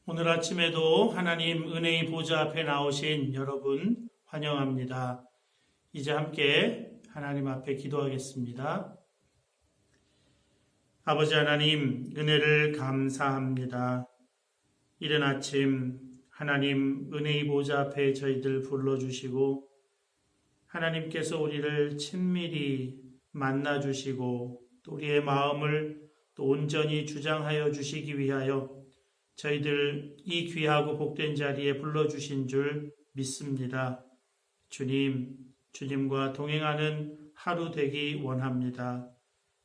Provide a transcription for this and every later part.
오늘 아침에도 하나님 은혜의 보좌 앞에 나오신 여러분 환영합니다. 이제 함께 하나님 앞에 기도하겠습니다. 아버지 하나님, 은혜를 감사합니다. 이른 아침 하나님 은혜의 보좌 앞에 저희들 불러주시고 하나님께서 우리를 친밀히 만나주시고 또 우리의 마음을 또 온전히 주장하여 주시기 위하여 저희들 이 귀하고 복된 자리에 불러주신 줄 믿습니다. 주님과 동행하는 하루 되기 원합니다.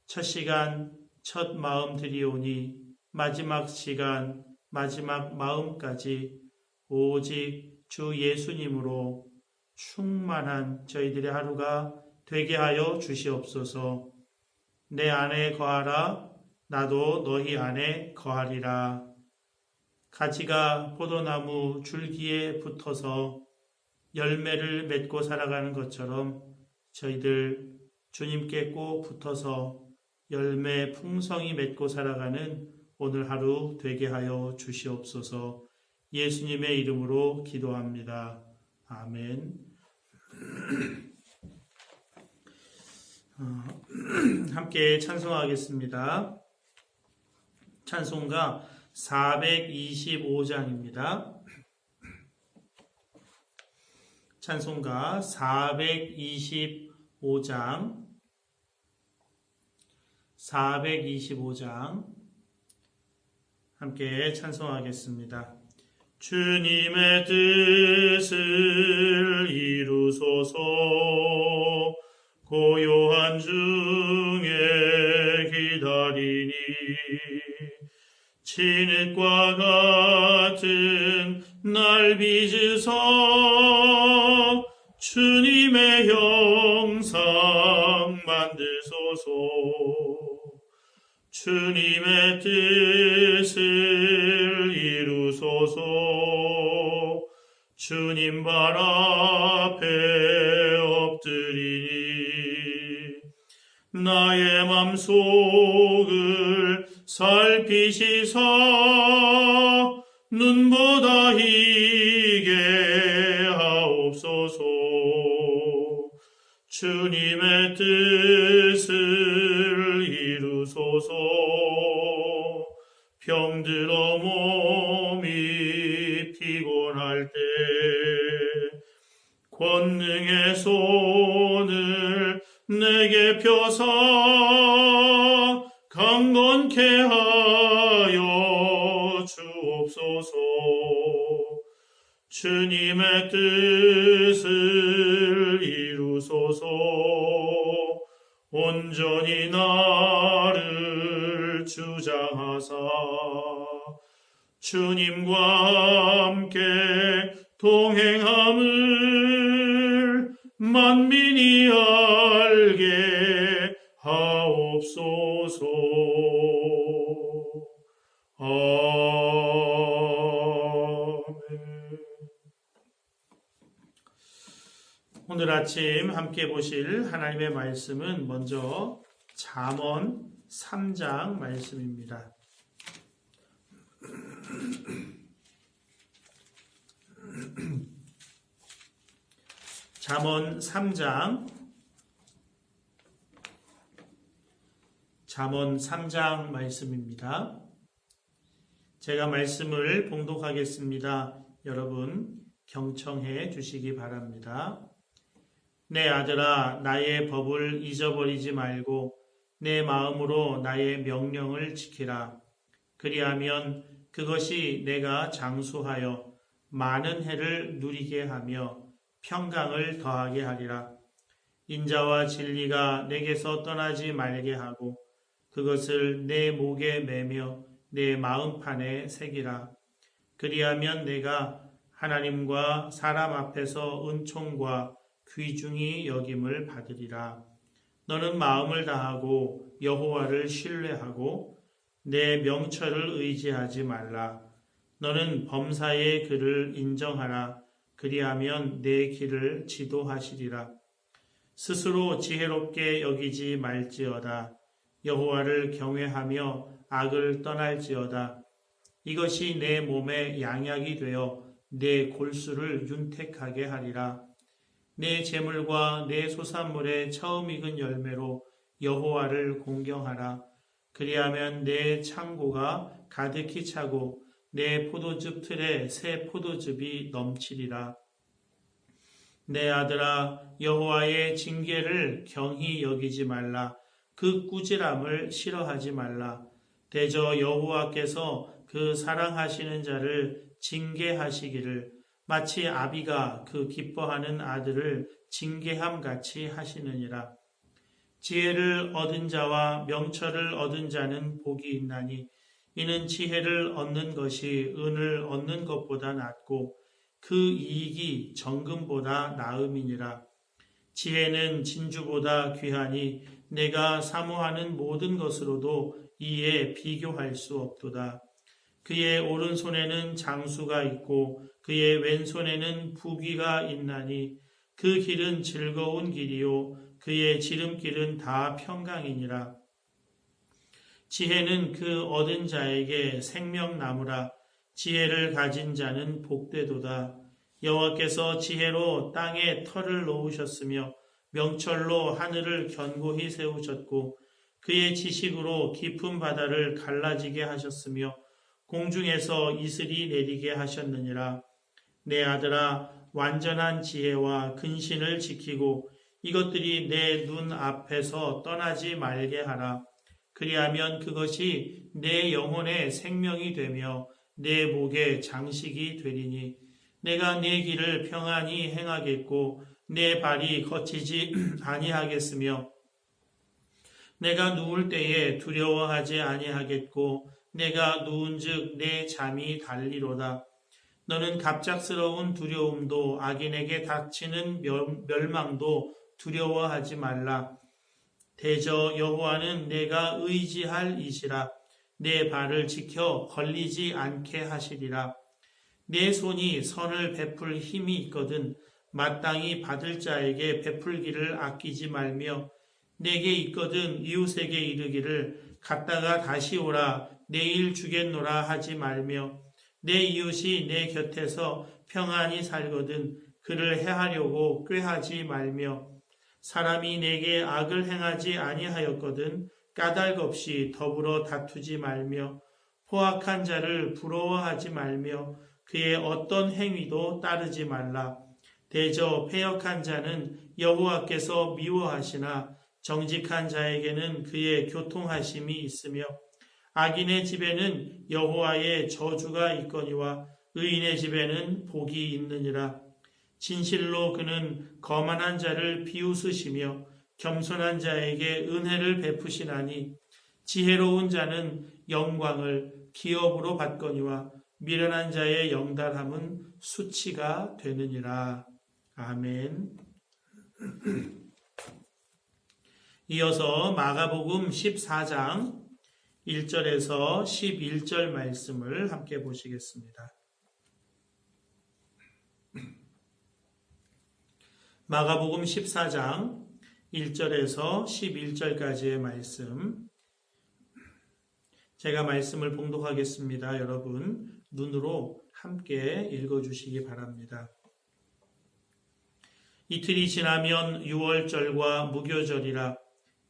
첫 시간, 첫 마음 드리오니 마지막 시간, 마지막 마음까지 오직 주 예수님으로 충만한 저희들의 하루가 되게 하여 주시옵소서. 내 안에 거하라, 나도 너희 안에 거하리라. 가지가 포도나무 줄기에 붙어서 열매를 맺고 살아가는 것처럼 저희들 주님께 꼭 붙어서 열매 풍성히 맺고 살아가는 오늘 하루 되게 하여 주시옵소서. 예수님의 이름으로 기도합니다. 아멘. 함께 찬송하겠습니다. 찬송가 425장입니다. 찬송가 425장 함께 찬송하겠습니다. 주님의 뜻을 이루소서. 고요한 중에 기다리니 진흙과 같은 날 빚으사 주님의 형상 만드소서. 주님의 뜻을 이루소서. 주님 발 앞에 엎드리니 나의 맘속을 살피시사 눈보다 희게 하옵소서. 주님의 뜻을 이루소서. 병들어 몸이 피곤할 때 권능의 손을 내게 펴사 강건케 하여 주옵소서. 주님의 뜻을 이루소서. 온전히 나를 주장하사 주님과 함께 동행함을 만민이 알게 하옵소서. 아멘. 오늘 아침 함께 보실 하나님의 말씀은 먼저 잠언 3장 말씀입니다. 잠언 3장 말씀입니다. 제가 말씀을 봉독하겠습니다. 여러분 경청해 주시기 바랍니다. 내 아들아, 나의 법을 잊어버리지 말고 내 마음으로 나의 명령을 지키라. 그리하면 그것이 내가 장수하여 많은 해를 누리게 하며 평강을 더하게 하리라. 인자와 진리가 내게서 떠나지 말게 하고 그것을 내 목에 매며 내 마음판에 새기라. 그리하면 내가 하나님과 사람 앞에서 은총과 귀중히 여김을 받으리라. 너는 마음을 다하고 여호와를 신뢰하고 내 명철을 의지하지 말라. 너는 범사의 그를 인정하라. 그리하면 내 길을 지도하시리라. 스스로 지혜롭게 여기지 말지어다. 여호와를 경외하며 악을 떠날지어다. 이것이 내 몸에 양약이 되어 내 골수를 윤택하게 하리라. 내 재물과 내 소산물의 처음 익은 열매로 여호와를 공경하라. 그리하면 내 창고가 가득히 차고 내 포도즙 틀에 새 포도즙이 넘치리라. 내 아들아, 여호와의 징계를 경히 여기지 말라. 그 꾸지람을 싫어하지 말라. 대저 여호와께서 그 사랑하시는 자를 징계하시기를 마치 아비가 그 기뻐하는 아들을 징계함 같이 하시느니라. 지혜를 얻은 자와 명철을 얻은 자는 복이 있나니 이는 지혜를 얻는 것이 은을 얻는 것보다 낫고 그 이익이 정금보다 나음이니라. 지혜는 진주보다 귀하니 내가 사모하는 모든 것으로도 이에 비교할 수 없도다. 그의 오른손에는 장수가 있고 그의 왼손에는 부귀가 있나니 그 길은 즐거운 길이요 그의 지름길은 다 평강이니라. 지혜는 그 얻은 자에게 생명나무라. 지혜를 가진 자는 복되도다. 여호와께서 지혜로 땅에 터를 놓으셨으며 명철로 하늘을 견고히 세우셨고 그의 지식으로 깊은 바다를 갈라지게 하셨으며 공중에서 이슬이 내리게 하셨느니라. 내 아들아, 완전한 지혜와 근신을 지키고 이것들이 내 눈 앞에서 떠나지 말게 하라. 그리하면 그것이 내 영혼의 생명이 되며 내 목의 장식이 되리니 내가 내 길을 평안히 행하겠고 내 발이 거치지 아니하겠으며 내가 누울 때에 두려워하지 아니하겠고 내가 누운즉 내 잠이 달리로다. 너는 갑작스러운 두려움도 악인에게 닥치는 멸망도 두려워하지 말라. 대저 여호와는 내가 의지할 이시라. 내 발을 지켜 걸리지 않게 하시리라. 내 손이 선을 베풀 힘이 있거든 마땅히 받을 자에게 베풀기를 아끼지 말며 내게 있거든 이웃에게 이르기를 갔다가 다시 오라 내일 주겠노라 하지 말며 내 이웃이 내 곁에서 평안히 살거든 그를 해하려고 꾀하지 말며 사람이 내게 악을 행하지 아니하였거든 까닭 없이 더불어 다투지 말며 포악한 자를 부러워하지 말며 그의 어떤 행위도 따르지 말라. 대저 패역한 자는 여호와께서 미워하시나 정직한 자에게는 그의 교통하심이 있으며 악인의 집에는 여호와의 저주가 있거니와 의인의 집에는 복이 있느니라. 진실로 그는 거만한 자를 비웃으시며 겸손한 자에게 은혜를 베푸시나니 지혜로운 자는 영광을 기업으로 받거니와 미련한 자의 영달함은 수치가 되느니라. 아멘. 이어서 마가복음 14장 1절에서 11절 말씀을 함께 보시겠습니다. 마가복음 14장 1절에서 11절까지의 말씀, 제가 말씀을 봉독하겠습니다. 여러분 눈으로 함께 읽어주시기 바랍니다. 이틀이 지나면 유월절과 무교절이라.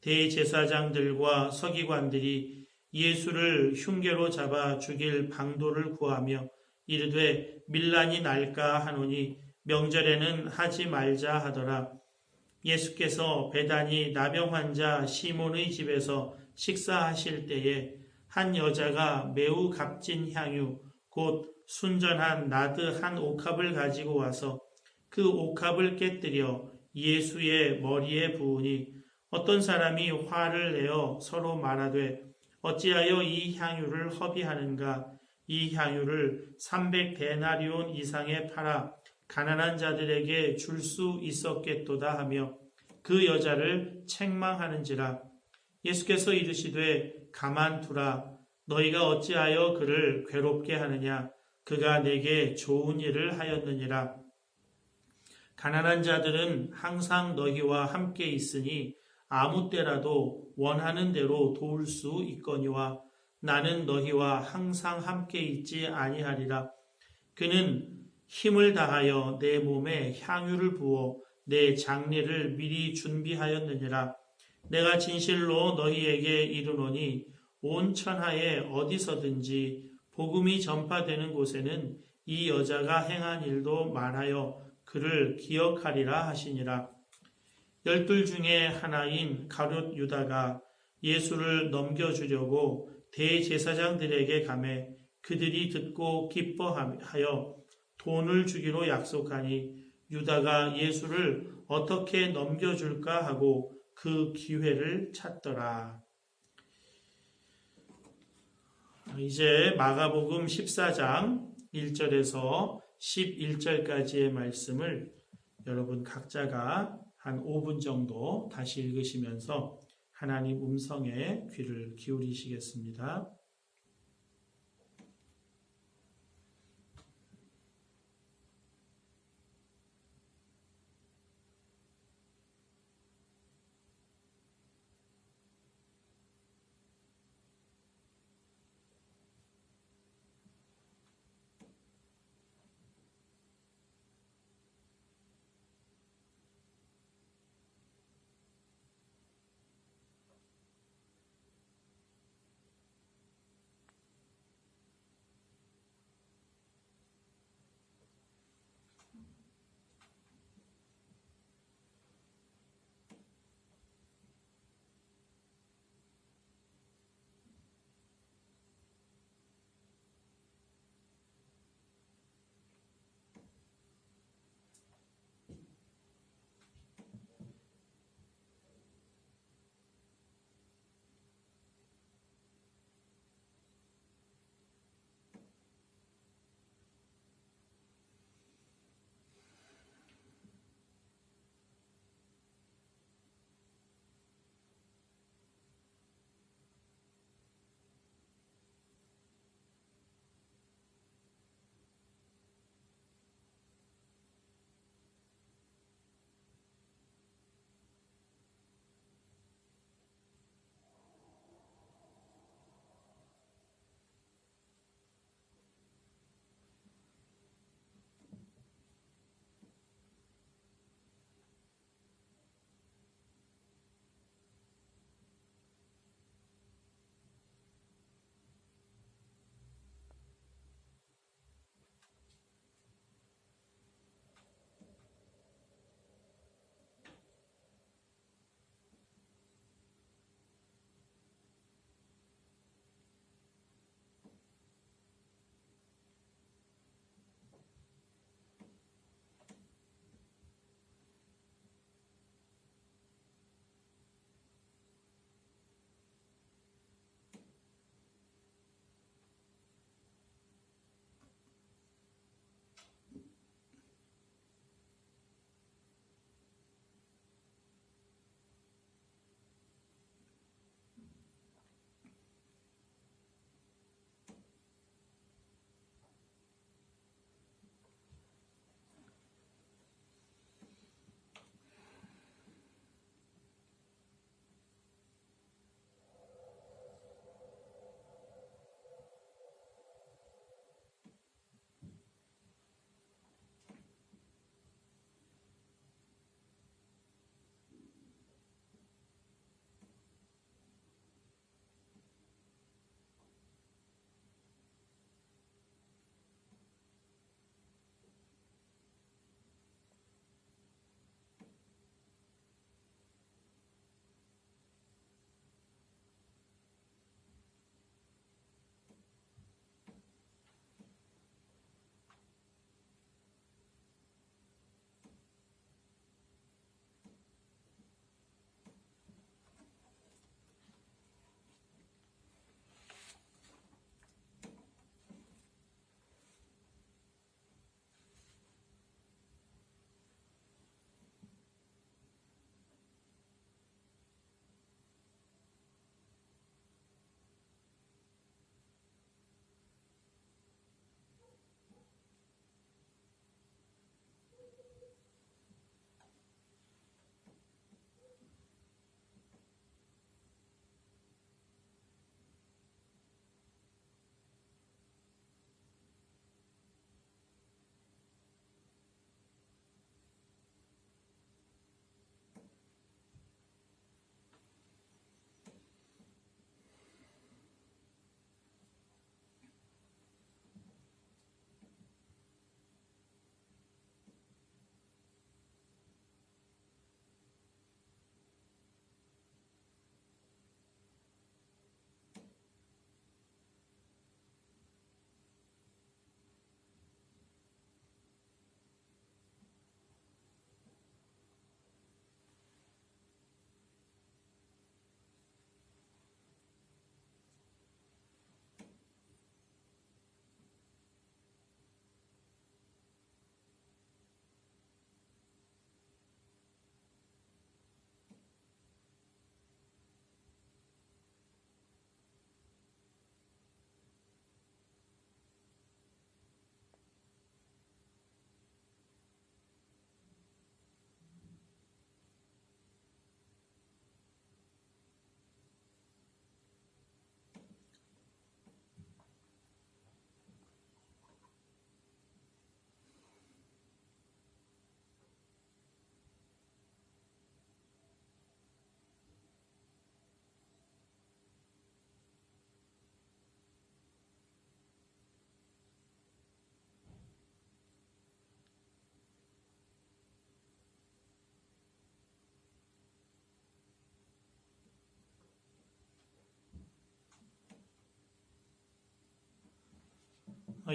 대제사장들과 서기관들이 예수를 흉계로 잡아 죽일 방도를 구하며 이르되 밀란이 날까 하노니 명절에는 하지 말자 하더라. 예수께서 베다니 나병 환자 시몬의 집에서 식사하실 때에 한 여자가 매우 값진 향유 곧 순전한 나드 한 옥합을 가지고 와서 그 옥합을 깨뜨려 예수의 머리에 부으니 어떤 사람이 화를 내어 서로 말하되 어찌하여 이 향유를 허비하는가. 이 향유를 300데나리온 이상에 팔아 가난한 자들에게 줄 수 있었겠도다 하며 그 여자를 책망하는지라. 예수께서 이르시되 가만두라. 너희가 어찌하여 그를 괴롭게 하느냐. 그가 내게 좋은 일을 하였느니라. 가난한 자들은 항상 너희와 함께 있으니 아무 때라도 원하는 대로 도울 수 있거니와 나는 너희와 항상 함께 있지 아니하리라. 그는 힘을 다하여 내 몸에 향유를 부어 내 장례를 미리 준비하였느니라. 내가 진실로 너희에게 이르노니 온 천하에 어디서든지 복음이 전파되는 곳에는 이 여자가 행한 일도 말하여 그를 기억하리라 하시니라. 12 중에 하나인 가룟 유다가 예수를 넘겨주려고 대제사장들에게 가매 그들이 듣고 기뻐하여 돈을 주기로 약속하니 유다가 예수를 어떻게 넘겨줄까 하고 그 기회를 찾더라. 이제 마가복음 14장 1절에서 11절까지의 말씀을 여러분 각자가 한 5분 정도 다시 읽으시면서 하나님 음성에 귀를 기울이시겠습니다.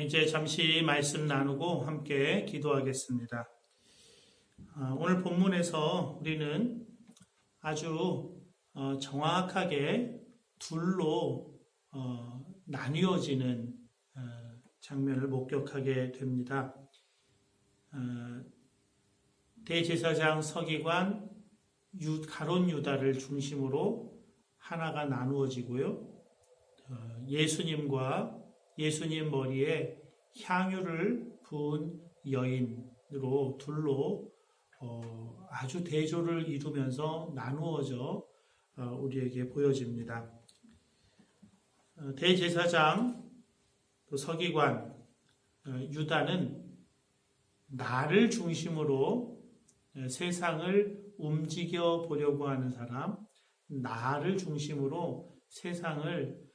이제 잠시 말씀 나누고 함께 기도하겠습니다. 오늘 본문에서 우리는 아주 정확하게 둘로 나뉘어지는 장면을 목격하게 됩니다. 대제사장 서기관 가룟 유다를 중심으로 하나가 나누어지고요. 예수님과 예수님 머리에 향유를 부은 여인으로 둘로 아주 대조를 이루면서 나누어져 우리에게 보여집니다. 대제사장 또 서기관 유다는 나를 중심으로 세상을 움직여 보려고 하는 사람, 나를 중심으로 세상을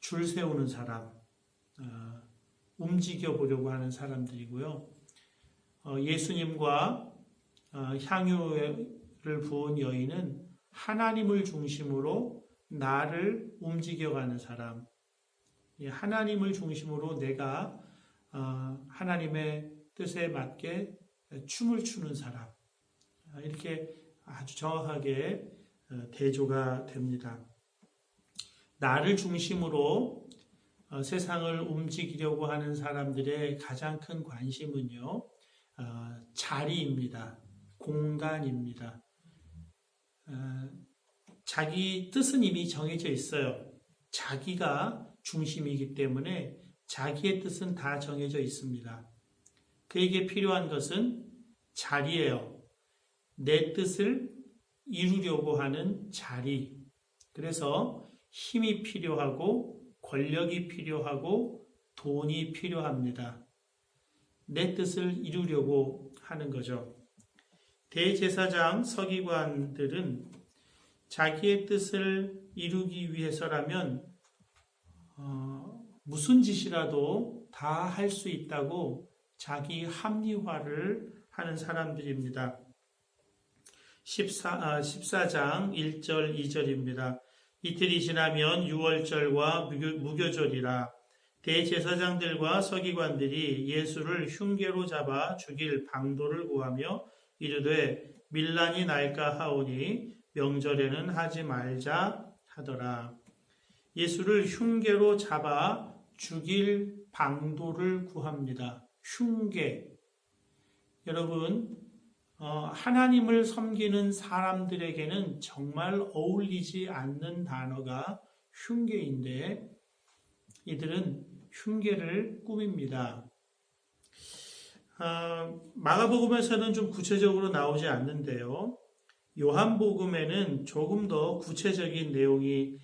줄 세우는 사람, 움직여 보려고 하는 사람들이고요. 예수님과 향유를 부은 여인은 하나님을 중심으로 나를 움직여가는 사람, 하나님을 중심으로 내가 하나님의 뜻에 맞게 춤을 추는 사람, 이렇게 아주 정확하게 대조가 됩니다. 나를 중심으로 세상을 움직이려고 하는 사람들의 가장 큰 관심은요, 자리입니다. 공간입니다. 자기 뜻은 이미 정해져 있어요. 자기가 중심이기 때문에 자기의 뜻은 다 정해져 있습니다. 그에게 필요한 것은 자리예요. 내 뜻을 이루려고 하는 자리. 그래서 힘이 필요하고 권력이 필요하고 돈이 필요합니다. 내 뜻을 이루려고 하는 거죠. 대제사장 서기관들은 자기의 뜻을 이루기 위해서라면 무슨 짓이라도 다 할 수 있다고 자기 합리화를 하는 사람들입니다. 14장 1절 2절입니다. 이틀이 지나면 유월절과 무교절이라. 대제사장들과 서기관들이 예수를 흉계로 잡아 죽일 방도를 구하며 이르되 밀란이 날까 하오니 명절에는 하지 말자 하더라. 예수를 흉계로 잡아 죽일 방도를 구합니다. 흉계. 여러분, 하나님을 섬기는 사람들에게는 정말 어울리지 않는 단어가 흉계인데 이들은 흉계를 꾸밉니다. 마가복음에서는 좀 구체적으로 나오지 않는데요. 요한복음에는 조금 더 구체적인 내용이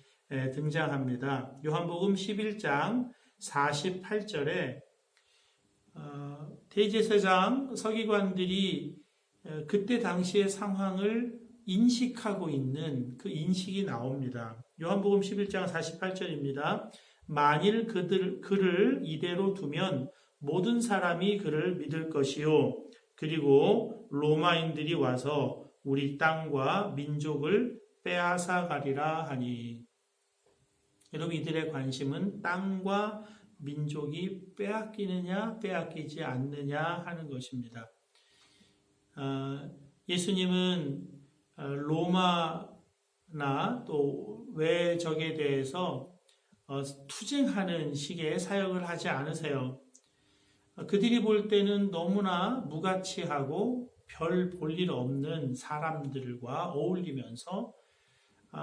등장합니다. 요한복음 11장 48절에 대제사장 서기관들이 그때 당시의 상황을 인식하고 있는 그 인식이 나옵니다. 요한복음 11장 48절입니다. 만일 그를 이대로 두면 모든 사람이 그를 믿을 것이요. 그리고 로마인들이 와서 우리 땅과 민족을 빼앗아 가리라 하니. 여러분, 이들의 관심은 땅과 민족이 빼앗기느냐 빼앗기지 않느냐 하는 것입니다. 예수님은 로마나 또 외적에 대해서 투쟁하는 식의 사역을 하지 않으세요. 그들이 볼 때는 너무나 무가치하고 별 볼 일 없는 사람들과 어울리면서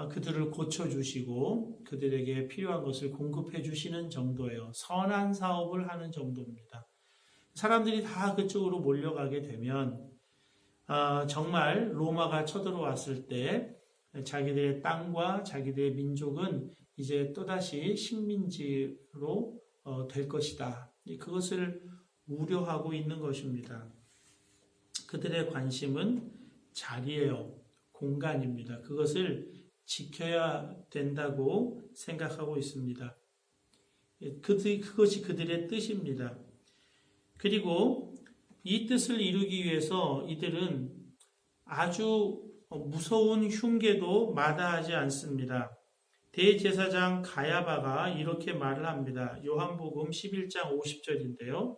그들을 고쳐주시고 그들에게 필요한 것을 공급해 주시는 정도예요. 선한 사업을 하는 정도입니다. 사람들이 다 그쪽으로 몰려가게 되면 정말 로마가 쳐들어왔을 때 자기들의 땅과 자기들의 민족은 이제 또다시 식민지로 될 것이다. 그것을 우려하고 있는 것입니다. 그들의 관심은 자리예요. 공간입니다. 그것을 지켜야 된다고 생각하고 있습니다. 그것이 그들의 뜻입니다. 그리고 이 뜻을 이루기 위해서 이들은 아주 무서운 흉계도 마다하지 않습니다. 대제사장 가야바가 이렇게 말을 합니다. 요한복음 11장 50절인데요.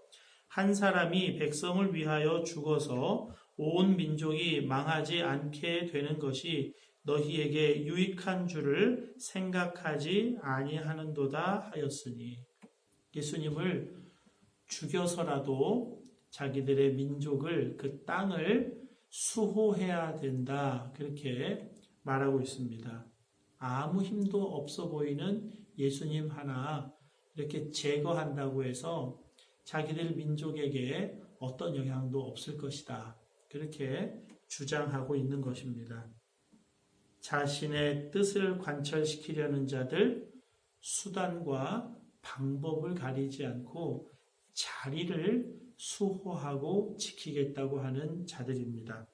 한 사람이 백성을 위하여 죽어서 온 민족이 망하지 않게 되는 것이 너희에게 유익한 줄을 생각하지 아니하는도다 하였으니, 예수님을 죽여서라도 자기들의 민족을, 그 땅을 수호해야 된다, 그렇게 말하고 있습니다. 아무 힘도 없어 보이는 예수님 하나 이렇게 제거한다고 해서 자기들 민족에게 어떤 영향도 없을 것이다, 그렇게 주장하고 있는 것입니다. 자신의 뜻을 관철시키려는 자들, 수단과 방법을 가리지 않고 자리를 수호하고 지키겠다고 하는 자들입니다.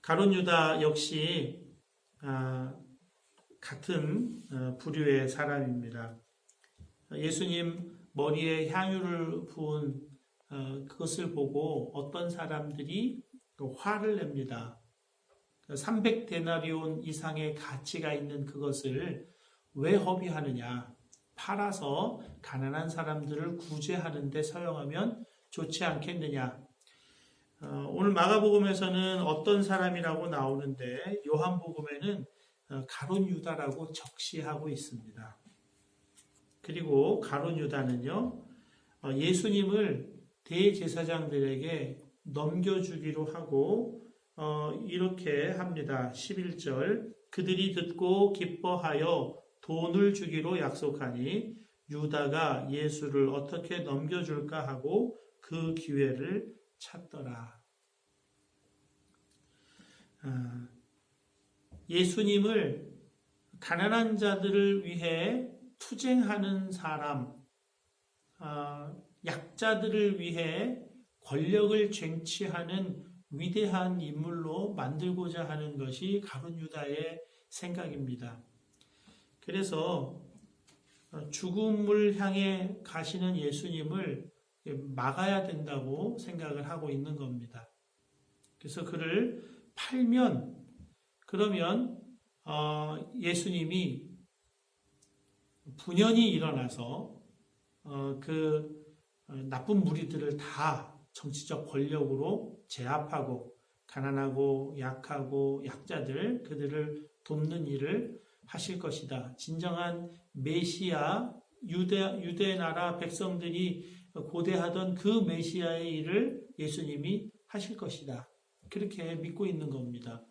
가룟 유다 역시 같은 부류의 사람입니다. 예수님 머리에 향유를 부은 그것을 보고 어떤 사람들이 화를 냅니다. 300데나리온 이상의 가치가 있는 그것을 왜 허비하느냐? 팔아서 가난한 사람들을 구제하는 데 사용하면 좋지 않겠느냐? 오늘 마가복음에서는 어떤 사람이라고 나오는데 요한복음에는 가룟 유다라고 적시하고 있습니다. 그리고 가룟 유다는요, 예수님을 대제사장들에게 넘겨주기로 하고 이렇게 합니다. 11절, 그들이 듣고 기뻐하여 돈을 주기로 약속하니 유다가 예수를 어떻게 넘겨줄까 하고 그 기회를 찾더라. 예수님을 가난한 자들을 위해 투쟁하는 사람, 약자들을 위해 권력을 쟁취하는 위대한 인물로 만들고자 하는 것이 가룟 유다의 생각입니다. 그래서 죽음을 향해 가시는 예수님을 막아야 된다고 생각을 하고 있는 겁니다. 그래서 그를 팔면, 그러면 예수님이 분연이 일어나서 그 나쁜 무리들을 다 정치적 권력으로 제압하고 가난하고 약하고 약자들, 그들을 돕는 일을 하실 것이다. 진정한 메시아, 유대 나라 백성들이 고대하던 그 메시아의 일을 예수님이 하실 것이다. 그렇게 믿고 있는 겁니다.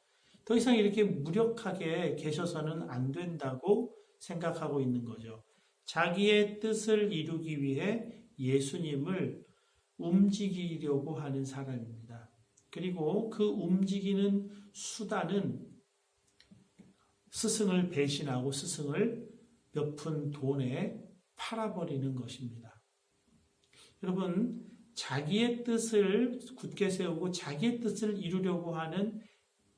더 이상 이렇게 무력하게 계셔서는 안 된다고 생각하고 있는 거죠. 자기의 뜻을 이루기 위해 예수님을 움직이려고 하는 사람입니다. 그리고 그 움직이는 수단은 스승을 배신하고 스승을 몇 푼 돈에 팔아버리는 것입니다. 여러분, 자기의 뜻을 굳게 세우고 자기의 뜻을 이루려고 하는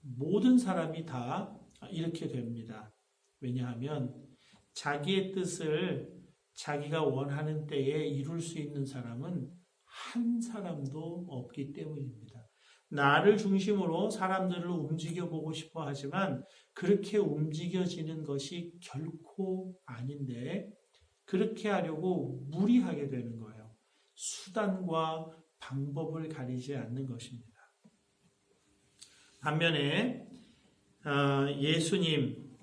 모든 사람이 다 이렇게 됩니다. 왜냐하면 자기의 뜻을 자기가 원하는 때에 이룰 수 있는 사람은 한 사람도 없기 때문입니다. 나를 중심으로 사람들을 움직여보고 싶어 하지만 그렇게 움직여지는 것이 결코 아닌데 그렇게 하려고 무리하게 되는 거예요. 수단과 방법을 가리지 않는 것입니다. 반면에 예수님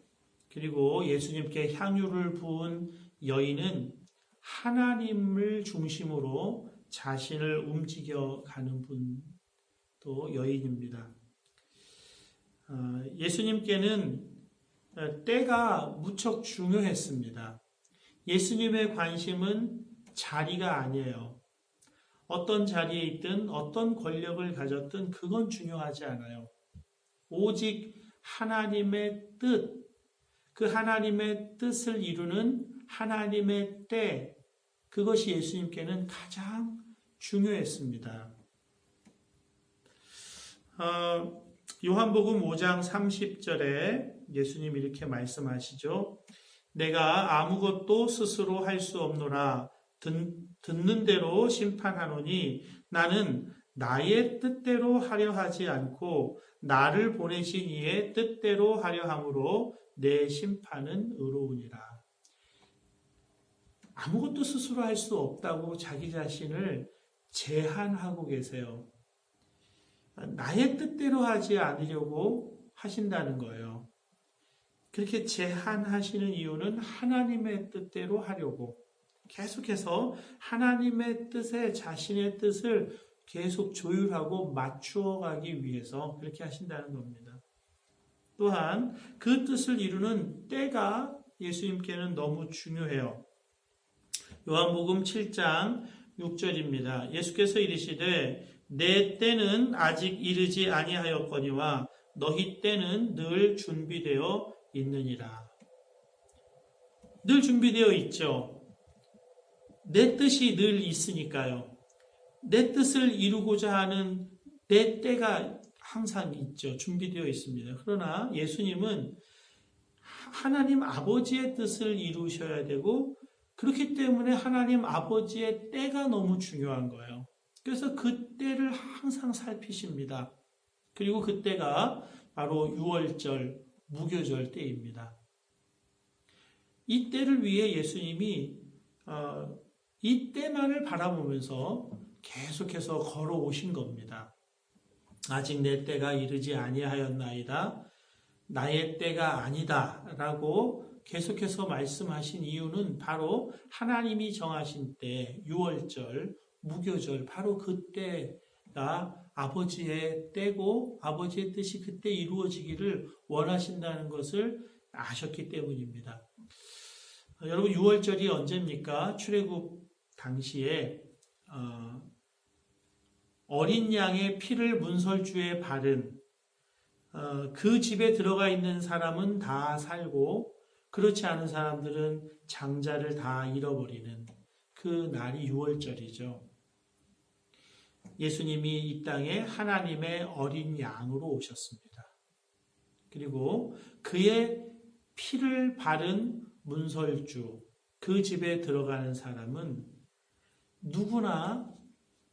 그리고 예수님께 향유를 부은 여인은 하나님을 중심으로 자신을 움직여가는 분, 또 여인입니다. 예수님께는 때가 무척 중요했습니다. 예수님의 관심은 자리가 아니에요. 어떤 자리에 있든 어떤 권력을 가졌든 그건 중요하지 않아요. 오직 하나님의 뜻, 그 하나님의 뜻을 이루는 하나님의 때, 그것이 예수님께는 가장 중요했습니다. 요한복음 5장 30절에 예수님이 이렇게 말씀하시죠. 내가 아무것도 스스로 할 수 없노라. 듣는 대로 심판하노니 나는 나의 뜻대로 하려 하지 않고 나를 보내신 이의 뜻대로 하려 함으로 내 심판은 의로우니라. 아무것도 스스로 할 수 없다고 자기 자신을 제한하고 계세요. 나의 뜻대로 하지 않으려고 하신다는 거예요. 그렇게 제한하시는 이유는 하나님의 뜻대로 하려고, 계속해서 하나님의 뜻에 자신의 뜻을 계속 조율하고 맞추어 가기 위해서 그렇게 하신다는 겁니다. 또한 그 뜻을 이루는 때가 예수님께는 너무 중요해요. 요한복음 7장 6절입니다. 예수께서 이르시되 내 때는 아직 이르지 아니하였거니와 너희 때는 늘 준비되어 있느니라. 늘 준비되어 있죠. 내 뜻이 늘 있으니까요. 내 뜻을 이루고자 하는 내 때가 항상 있죠. 준비되어 있습니다. 그러나 예수님은 하나님 아버지의 뜻을 이루셔야 되고, 그렇기 때문에 하나님 아버지의 때가 너무 중요한 거예요. 그래서 그 때를 항상 살피십니다. 그리고 그 때가 바로 유월절, 무교절 때입니다. 이 때를 위해 예수님이 이 때만을 바라보면서 계속해서 걸어오신 겁니다. 아직 내 때가 이르지 아니하였나이다. 나의 때가 아니다. 라고 계속해서 말씀하신 이유는 바로 하나님이 정하신 때, 유월절, 무교절, 바로 그때가 아버지의 때고 아버지의 뜻이 그때 이루어지기를 원하신다는 것을 아셨기 때문입니다. 여러분, 유월절이 언제입니까? 출애굽 당시에 어린 양의 피를 문설주에 바른 그 집에 들어가 있는 사람은 다 살고, 그렇지 않은 사람들은 장자를 다 잃어버리는 그 날이 유월절이죠. 예수님이 이 땅에 하나님의 어린 양으로 오셨습니다. 그리고 그의 피를 바른 문설주, 그 집에 들어가는 사람은 누구나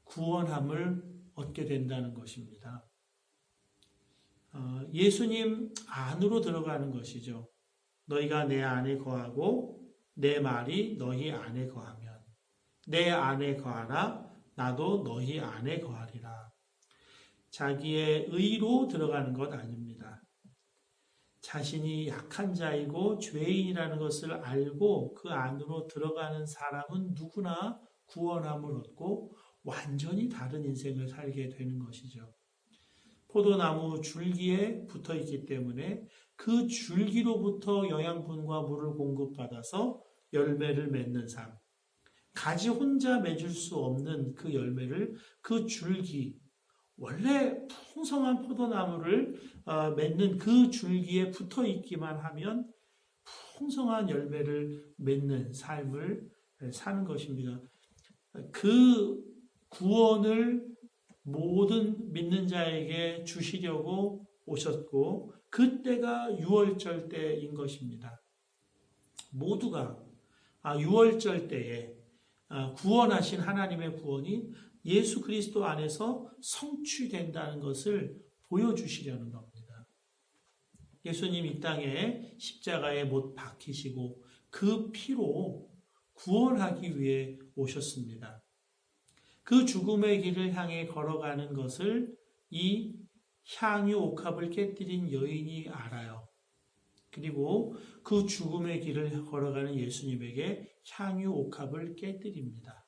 구원함을 얻게 된다는 것입니다. 예수님 안으로 들어가는 것이죠. 너희가 내 안에 거하고 내 말이 너희 안에 거하면 내 안에 거하라, 나도 너희 안에 거하리라. 자기의 의로 들어가는 것 아닙니다. 자신이 약한 자이고 죄인이라는 것을 알고 그 안으로 들어가는 사람은 누구나 구원함을 얻고 완전히 다른 인생을 살게 되는 것이죠. 포도나무 줄기에 붙어 있기 때문에 그 줄기로부터 영양분과 물을 공급받아서 열매를 맺는 삶. 가지 혼자 맺을 수 없는 그 열매를 그 줄기, 원래 풍성한 포도나무를 맺는 그 줄기에 붙어 있기만 하면 풍성한 열매를 맺는 삶을 사는 것입니다. 그 구원을 모든 믿는 자에게 주시려고 오셨고, 그때가 유월절 때인 것입니다. 모두가 유월절 때에 구원하신 하나님의 구원이 예수 그리스도 안에서 성취된다는 것을 보여주시려는 겁니다. 예수님 이 땅에 십자가에 못 박히시고 그 피로 구원하기 위해 오셨습니다. 그 죽음의 길을 향해 걸어가는 것을 이 향유 옥합을 깨뜨린 여인이 알아요. 그리고 그 죽음의 길을 걸어가는 예수님에게 향유 옥합을 깨뜨립니다.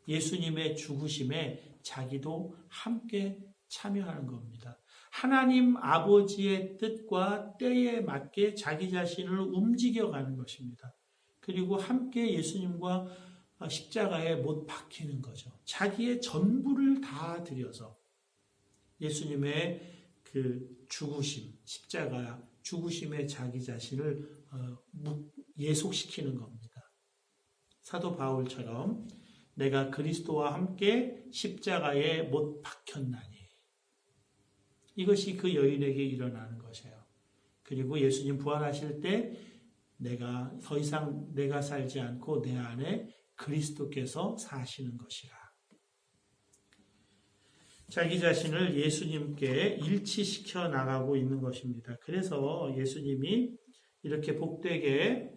예수님의 죽으심에 자기도 함께 참여하는 겁니다. 하나님 아버지의 뜻과 때에 맞게 자기 자신을 움직여가는 것입니다. 그리고 함께 예수님과 십자가에 못 박히는 거죠. 자기의 전부를 다 들여서 예수님의 그 죽으심, 십자가 죽으심에 자기 자신을 예속시키는 겁니다. 사도 바울처럼 내가 그리스도와 함께 십자가에 못 박혔나니, 이것이 그 여인에게 일어나는 것이에요. 그리고 예수님 부활하실 때 내가 더 이상 내가 살지 않고 내 안에 그리스도께서 사시는 것이라. 자기 자신을 예수님께 일치시켜 나가고 있는 것입니다. 그래서 예수님이 이렇게 복되게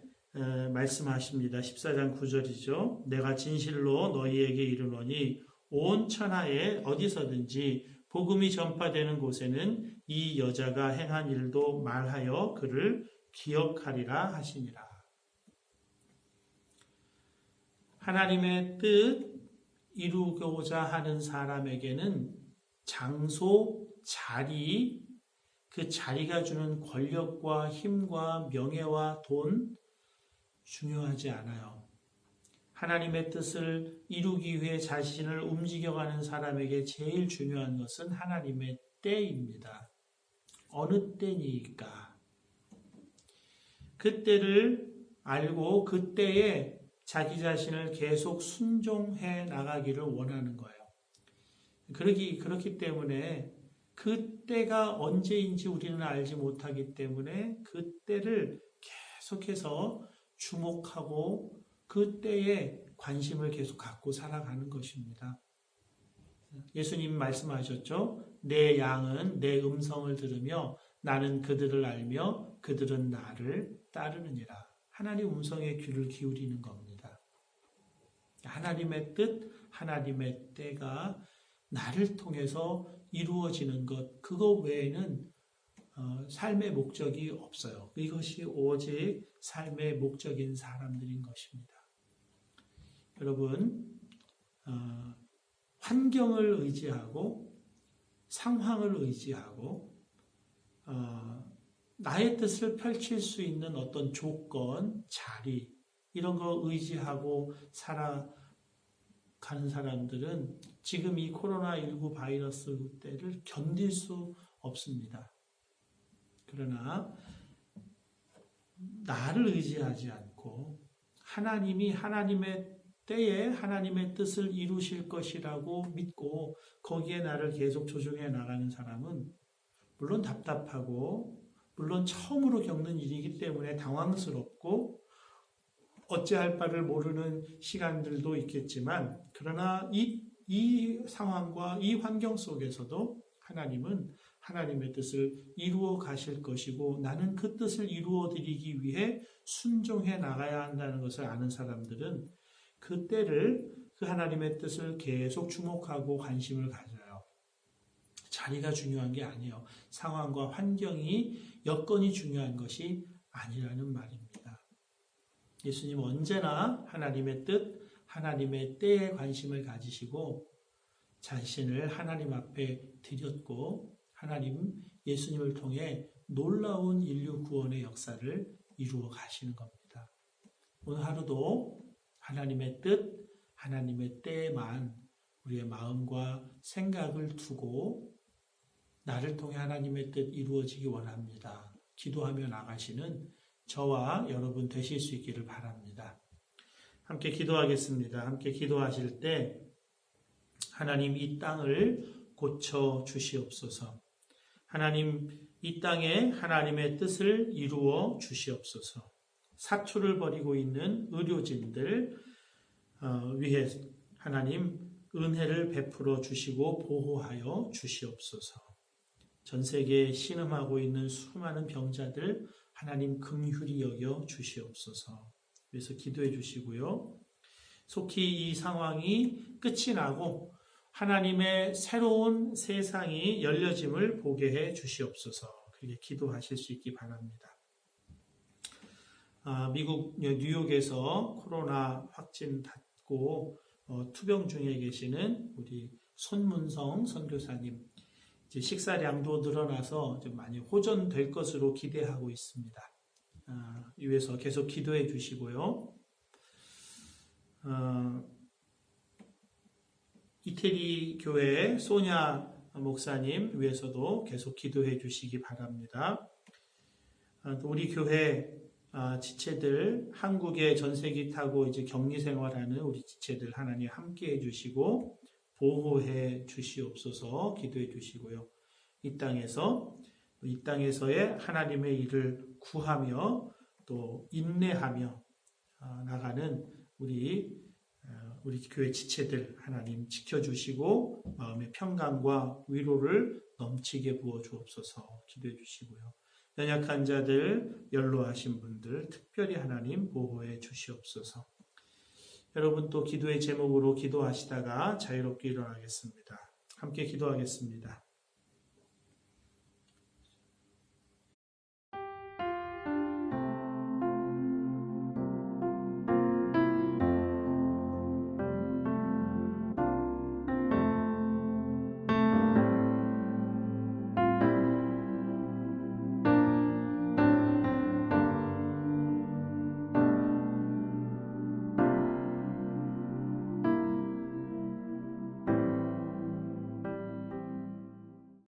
말씀하십니다. 14장 9절이죠. 내가 진실로 너희에게 이르노니 온 천하에 어디서든지 복음이 전파되는 곳에는 이 여자가 행한 일도 말하여 그를 기억하리라 하시니라. 하나님의 뜻 이루고자 하는 사람에게는 장소, 자리, 그 자리가 주는 권력과 힘과 명예와 돈 중요하지 않아요. 하나님의 뜻을 이루기 위해 자신을 움직여가는 사람에게 제일 중요한 것은 하나님의 때입니다. 어느 때니까. 그 때를 알고 그 때에 자기 자신을 계속 순종해 나가기를 원하는 거예요. 그렇기 때문에 그 때가 언제인지 우리는 알지 못하기 때문에 그 때를 계속해서 주목하고 그 때에 관심을 계속 갖고 살아가는 것입니다. 예수님 말씀하셨죠? 내 양은 내 음성을 들으며 나는 그들을 알며 그들은 나를 따르느니라. 하나님 음성에 귀를 기울이는 겁니다. 하나님의 뜻, 하나님의 때가 나를 통해서 이루어지는 것, 그거 외에는 삶의 목적이 없어요. 이것이 오직 삶의 목적인 사람들인 것입니다. 여러분, 환경을 의지하고 상황을 의지하고 나의 뜻을 펼칠 수 있는 어떤 조건, 자리 이런 거 의지하고 살아가는 사람들은 지금 이 코로나19 바이러스 때를 견딜 수 없습니다. 그러나 나를 의지하지 않고 하나님이 하나님의 때에 하나님의 뜻을 이루실 것이라고 믿고 거기에 나를 계속 조종해 나가는 사람은 물론 답답하고 물론 처음으로 겪는 일이기 때문에 당황스럽고 어찌할 바를 모르는 시간들도 있겠지만 그러나 이 상황과 이 환경 속에서도 하나님은 하나님의 뜻을 이루어 가실 것이고 나는 그 뜻을 이루어 드리기 위해 순종해 나가야 한다는 것을 아는 사람들은 그 때를 그 하나님의 뜻을 계속 주목하고 관심을 가져요. 자리가 중요한 게 아니에요. 상황과 환경이 여건이 중요한 것이 아니라는 말입니다. 예수님 언제나 하나님의 뜻, 하나님의 때에 관심을 가지시고 자신을 하나님 앞에 드렸고 하나님 예수님을 통해 놀라운 인류 구원의 역사를 이루어 가시는 겁니다. 오늘 하루도 하나님의 뜻, 하나님의 때에만 우리의 마음과 생각을 두고 나를 통해 하나님의 뜻 이루어지기 원합니다. 기도하며 나가시는 저와 여러분 되실 수 있기를 바랍니다. 함께 기도하겠습니다. 함께 기도하실 때 하나님 이 땅을 고쳐 주시옵소서. 하나님 이 땅에 하나님의 뜻을 이루어 주시옵소서. 사투를 벌이고 있는 의료진들 위해 하나님 은혜를 베풀어 주시고 보호하여 주시옵소서. 전 세계에 신음하고 있는 수많은 병자들 하나님 긍휼히 여겨 주시옵소서. 그래서 기도해 주시고요. 속히 이 상황이 끝이 나고 하나님의 새로운 세상이 열려짐을 보게 해 주시옵소서. 그렇게 기도하실 수 있기 바랍니다. 미국 뉴욕에서 코로나 확진 받고 투병 중에 계시는 우리 손문성 선교사님 이제 식사량도 늘어나서 좀 많이 호전될 것으로 기대하고 있습니다. 위해서 계속 기도해 주시고요. 이태리 교회 소냐 목사님 위해서도 계속 기도해 주시기 바랍니다. 우리 교회 지체들 한국에 전세기 타고 이제 격리 생활하는 우리 지체들 하나님 함께 해주시고 보호해 주시옵소서. 기도해 주시고요. 이 땅에서의 하나님의 일을 구하며 또 인내하며 나가는 우리 교회 지체들 하나님 지켜주시고 마음의 평강과 위로를 넘치게 부어 주옵소서. 기도해 주시고요. 연약한 자들, 연로하신 분들 특별히 하나님 보호해 주시옵소서. 여러분 또 기도의 제목으로 기도하시다가 자유롭게 일어나겠습니다. 함께 기도하겠습니다.